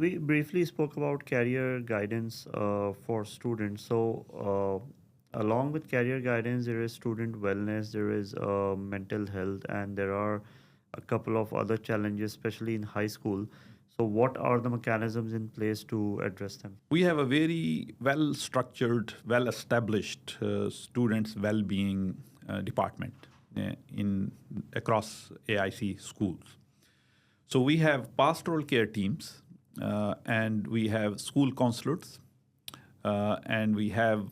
we briefly spoke about career guidance for students. Along with career guidance, there is student wellness, there is mental health, and there are a couple of other challenges, especially in high school. So, what are the mechanisms in place to address them? We have a very well-structured, well-established students' well-being department in across AIC schools. So we have pastoral care teams, and we have school counselors, and we have,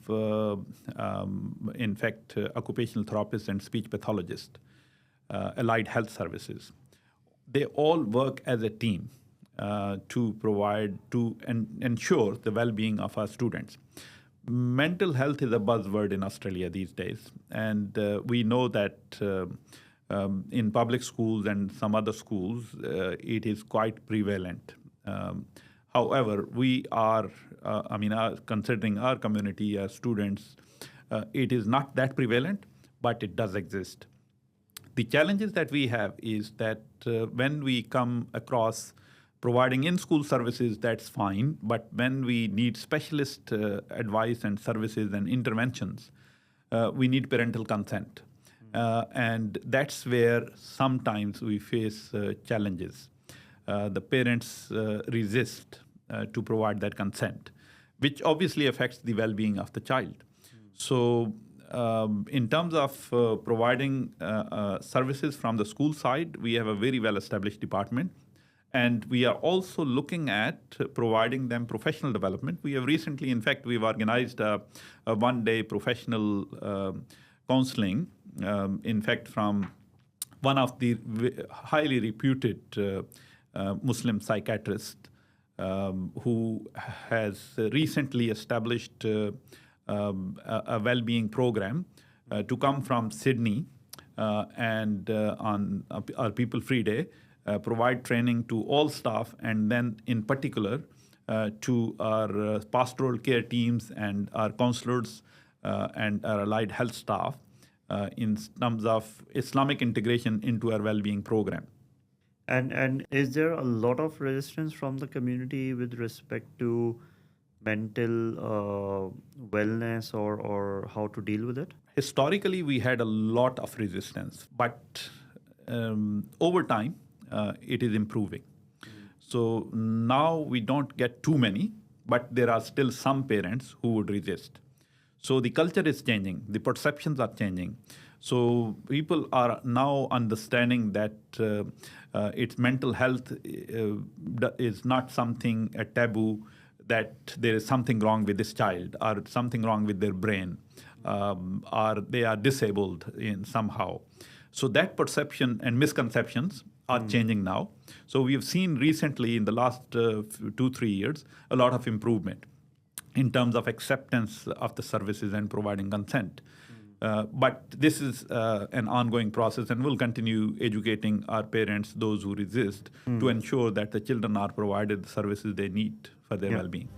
in fact, occupational therapists and speech pathologists, allied health services. They all work as a team to provide, to ensure the well-being of our students. Mental health is a buzzword in Australia these days, and we know that in public schools and some other schools, it is quite prevalent. However, we are, considering our community as students, it is not that prevalent, but it does exist. The challenges that we have is that when we come across providing in-school services, that's fine, but when we need specialist advice and services and interventions, we need parental consent. And that's where sometimes we face challenges. The parents resist to provide that consent, which obviously affects the well-being of the child. So in terms of providing services from the school side, we have a very well-established department. And we are also looking at providing them professional development. We have recently, in fact, we've organized a one-day professional counseling, in fact, from one of the highly reputed Muslim psychiatrists who has recently established a well-being program to come from Sydney and on our People Free Day, provide training to all staff, and then in particular to our pastoral care teams and our counselors and our allied health staff in terms of Islamic integration into our well-being program. And is there a lot of resistance from the community with respect to mental wellness or how to deal with it? Historically, we had a lot of resistance, but over time, it is improving. So now we don't get too many, but there are still some parents who would resist. So the culture is changing, the perceptions are changing. So people are now understanding that its mental health is not something, a taboo, that there is something wrong with this child or something wrong with their brain, or they are disabled in somehow. So that perception and misconceptions are changing now. So we have seen recently in the last 2-3 years a lot of improvement in terms of acceptance of the services and providing consent. But this is an ongoing process, and we'll continue educating our parents, those who resist, to ensure that the children are provided the services they need for their well-being.